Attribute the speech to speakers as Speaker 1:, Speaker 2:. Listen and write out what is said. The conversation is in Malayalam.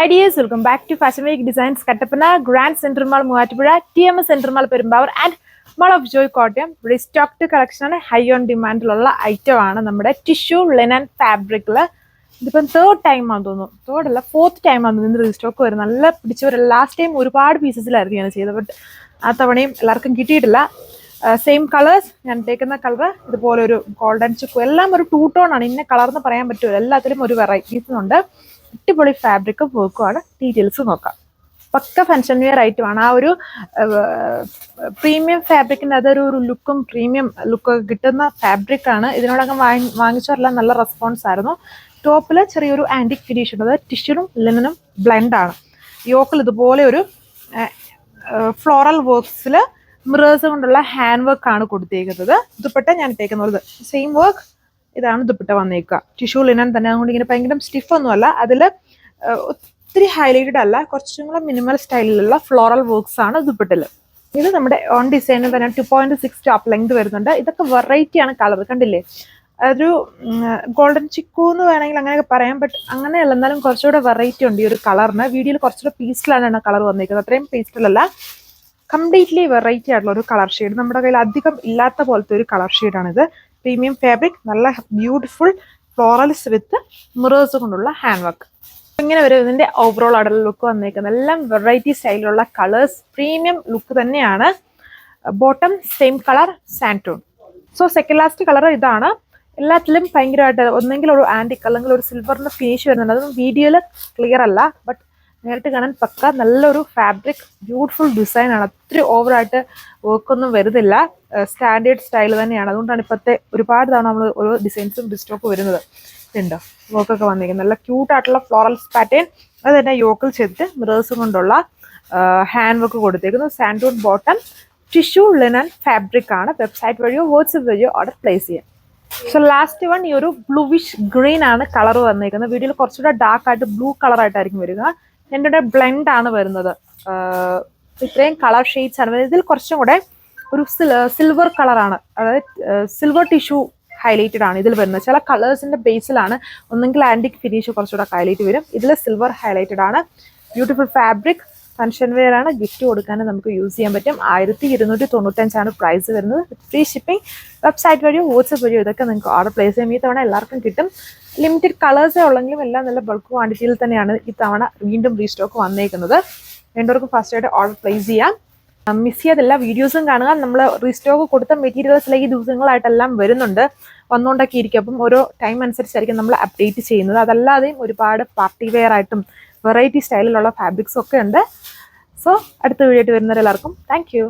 Speaker 1: Ideas, welcome back to Fashion Week Designs Kattapana, Grand Central Mall Muvattupuzha, TMS Central Mall Perumbaur and Mall of Joy Kottayam. Restocked collection ആണ് high on demand ഉള്ള ഐറ്റം ആണ് നമ്മുടെ ടിഷ്യൂ ലിനൻ ഫാബ്രിക്കിൽ. ഇതിപ്പം തേർഡ് ടൈം ആണെന്ന് തോന്നുന്നു, തേർഡ് അല്ല ഫോർത്ത് ടൈം ആണ് ഇതിന് റീസ്റ്റോക്ക് വരുന്നത്. നല്ല പിടിച്ചവർ ലാസ്റ്റ് ടൈം ഒരുപാട് പീസസിലായിരുന്നു ഞാൻ ചെയ്തത്, ബട്ട് ആ തവണയും എല്ലാവർക്കും കിട്ടിയിട്ടില്ല. സെയിം കളേഴ്സ്, ഞാൻ തേക്കുന്ന കളർ ഇതുപോലെ ഒരു ഗോൾഡൻ ചുക്കും, എല്ലാം ഒരു ടൂ ടോൺ ആണ്. ഇന്ന കളർ എന്ന് പറയാൻ പറ്റുമോ, എല്ലാത്തിലും ഒരു വെറൈറ്റീസ് ഉണ്ട്. അടിപൊളി ഫാബ്രിക് വർക്കുമാണ്. ഡീറ്റെയിൽസ് നോക്കാം. പക്ക ഫങ്ഷൻ വെയർ ഐറ്റമാണ്. ആ ഒരു പ്രീമിയം ഫാബ്രിക്കിൻ്റെ അതൊരു ലുക്കും പ്രീമിയം ലുക്കൊക്കെ കിട്ടുന്ന ഫാബ്രിക് ആണ്. ഇതിനോടകം വാങ്ങിച്ചവരെല്ലാം നല്ല റെസ്പോൺസ് ആയിരുന്നു. ടോപ്പിൽ ചെറിയൊരു ആൻറ്റിക് ഫിനിഷ് ഉണ്ട്. അത് ടിഷ്യൂനും ലിനനും ബ്ലെൻഡാണ്. യോക്കിൽ ഇതുപോലെ ഒരു ഫ്ലോറൽ വർക്ക്സിൽ മിറേഴ്സ് കൊണ്ടുള്ള ഹാൻഡ് വർക്ക് ആണ് കൊടുത്തേക്കുന്നത്. ദുപ്പട്ട ഞാൻ ഇട്ടേക്കുന്നത് സെയിം വർക്ക്. ഇതാണ് ദുപ്പട്ട വന്നേക്കുക. ടിഷ്യൂ ലിനൻ തന്നെ, അതുകൊണ്ട് ഇങ്ങനെ ഭയങ്കര സ്റ്റിഫ് ഒന്നുമല്ല. അതിൽ ഒത്തിരി ഹൈലൈറ്റഡ് അല്ല, കുറച്ചും കൂടെ മിനിമൽ സ്റ്റൈലിലുള്ള ഫ്ലോറൽ വർക്ക്സ് ആണ് ദുപ്പട്ടിൽ. ഇത് നമ്മുടെ ഓൺ ഡിസൈനിൽ തന്നെ 2.6 ടോപ്പ് ലെങ്ത് വരുന്നുണ്ട്. ഇതൊക്കെ വെറൈറ്റി ആണ് കളർ, കണ്ടില്ലേ? ഒരു ഗോൾഡൻ ചിക്കു എന്ന് വേണമെങ്കിൽ അങ്ങനെയൊക്കെ പറയാം, ബട്ട് അങ്ങനെയല്ല, എന്നാലും കുറച്ചുകൂടെ വെറൈറ്റി ഉണ്ട് ഈ ഒരു കളറിന്. വീഡിയോയിൽ കുറച്ചുകൂടെ പീസ്റ്റലാണ് കളർ വന്നിരിക്കുന്നത്, അത്രയും പീസ്റ്റലല്ല, കംപ്ലീറ്റ്ലി വെറൈറ്റി ആയിട്ടുള്ള ഒരു കളർ ഷെയ്ഡ്. നമ്മുടെ കയ്യിൽ അധികം ഇല്ലാത്ത പോലത്തെ ഒരു കളർ ഷെയ്ഡാണിത്. പ്രീമിയം ഫാബ്രിക്, നല്ല ബ്യൂട്ടിഫുൾ ഫ്ലോറൽസ് വിത്ത് മിറേഴ്സ് കൊണ്ടുള്ള ഹാൻഡ് വർക്ക്. ഇങ്ങനെ വരും ഇതിന്റെ ഓവറോൾ ആയിട്ടുള്ള ലുക്ക് വന്നേക്കുന്നത്. എല്ലാം വെറൈറ്റി സ്റ്റൈലിലുള്ള കളേഴ്സ്, പ്രീമിയം ലുക്ക് തന്നെയാണ്. Bottom same colour sand tone. So second last colour ഇതാണ്. എല്ലാത്തിലും ഭയങ്കരമായിട്ട് ഒന്നെങ്കിൽ ഒരു ആൻറ്റിക് അല്ലെങ്കിൽ ഒരു സിൽവറിന്റെ ഫിനിഷ് വരുന്നുണ്ട്. അതൊന്നും വീഡിയോയിൽ ക്ലിയർ അല്ല, ബട്ട് നേരിട്ട് കാണാൻ പക്ക നല്ലൊരു ഫാബ്രിക്, ബ്യൂട്ടിഫുൾ ഡിസൈൻ ആണ്. ഒത്തിരി ഓവറായിട്ട് വർക്കൊന്നും വരുന്നില്ല, സ്റ്റാൻഡേർഡ് സ്റ്റൈൽ തന്നെയാണ്. അതുകൊണ്ടാണ് ഇപ്പോഴത്തെ ഒരുപാട് തവണ നമ്മൾ ഓരോ ഡിസൈൻസും ഡിസ്റ്റോക്ക് വരുന്നത്. ഇതുണ്ടോ വർക്കൊക്കെ വന്നിരിക്കുന്നത്, നല്ല ക്യൂട്ടായിട്ടുള്ള ഫ്ലോറൽസ് പാറ്റേൺ. അത് തന്നെ യോക്കിൽ ചെയ്തിട്ട് മിറേഴ്സ് കൊണ്ടുള്ള ഹാൻഡ് വർക്ക് കൊടുത്തേക്കുന്നു. സാൻഡൂൺ ബോട്ടം, ടിഷ്യൂ ലിനൻ ഫാബ്രിക് ആണ്. വെബ്സൈറ്റ് വഴിയോ വാട്സ്ആപ്പ് വഴിയോ ഓർഡർ പ്ലേസ് ചെയ്യാം. സോ ലാസ്റ്റ് വൺ ഈ ഒരു ബ്ലൂവിഷ് ഗ്രീൻ ആണ് കളർ വന്നിരിക്കുന്നത്. വീഡിയോയിൽ കുറച്ചുകൂടെ ഡാർക്ക് ആയിട്ട് ബ്ലൂ കളറായിട്ടായിരിക്കും വരിക. എൻ്റെ കൂടെ ബ്ലെൻഡ് ആണ് വരുന്നത്. ഇത്രയും കളർ ഷെയ്ഡ്സ് ആണ് വരുന്നത്. ഇതിൽ കുറച്ചും കൂടെ ഒരു സിൽവർ കളറാണ്, അതായത് സിൽവർ ടിഷ്യൂ ഹൈലൈറ്റഡ് ആണ് ഇതിൽ വരുന്നത്. ചില കളേഴ്സിന്റെ ബേസിലാണ് ഒന്നെങ്കിൽ ആൻറ്റിക് ഫിനിഷ് കുറച്ചുകൂടെ ഹൈലൈറ്റ് വരും. ഇതിൽ സിൽവർ ഹൈലൈറ്റഡ് ആണ്. ബ്യൂട്ടിഫുൾ ഫാബ്രിക്, ഫങ്ഷൻ വെയർ ആണ്. ഗിഫ്റ്റ് കൊടുക്കാൻ നമുക്ക് യൂസ് ചെയ്യാൻ പറ്റും. 1295 പ്രൈസ് വരുന്നത്. Free shipping. വെബ്സൈറ്റ് വഴിയോ വാട്സ്ആപ്പ് വഴിയോ ഇതൊക്കെ നിങ്ങൾക്ക് ഓർഡർ പ്ലേസ് ചെയ്യാം. ഈ തവണ എല്ലാവർക്കും കിട്ടും. ലിമിറ്റഡ് കളേഴ്സേ ഉള്ളെങ്കിലും എല്ലാം നല്ല ബൾക്ക് ക്വാണ്ടിറ്റിയിൽ തന്നെയാണ് ഈ തവണ വീണ്ടും റീസ്റ്റോക്ക് വന്നേക്കുന്നത്. രണ്ടുപേർക്കും ഫസ്റ്റായിട്ട് ഓർഡർ പ്ലേസ് ചെയ്യാം. മിസ് ചെയ്തെല്ലാ വീഡിയോസും കാണുക. നമ്മൾ റീസ്റ്റോക്ക് കൊടുത്ത മെറ്റീരിയൽസിലേക്ക് ഈ ദിവസങ്ങളായിട്ടെല്ലാം വരുന്നുണ്ട്, വന്നുകൊണ്ടൊക്കെ ഇരിക്കും. അപ്പം ഓരോ ടൈം അനുസരിച്ചായിരിക്കും നമ്മൾ അപ്ഡേറ്റ് ചെയ്യുന്നത്. അതല്ലാതെയും ഒരുപാട് പാർട്ടി വെയർ ആയിട്ടും വെറൈറ്റി സ്റ്റൈലിലുള്ള ഫാബ്രിക്സ് ഒക്കെ ഉണ്ട്. സോ അടുത്ത വീഡിയോ ആയിട്ട് വരുന്നവരെല്ലാവർക്കും താങ്ക് യു.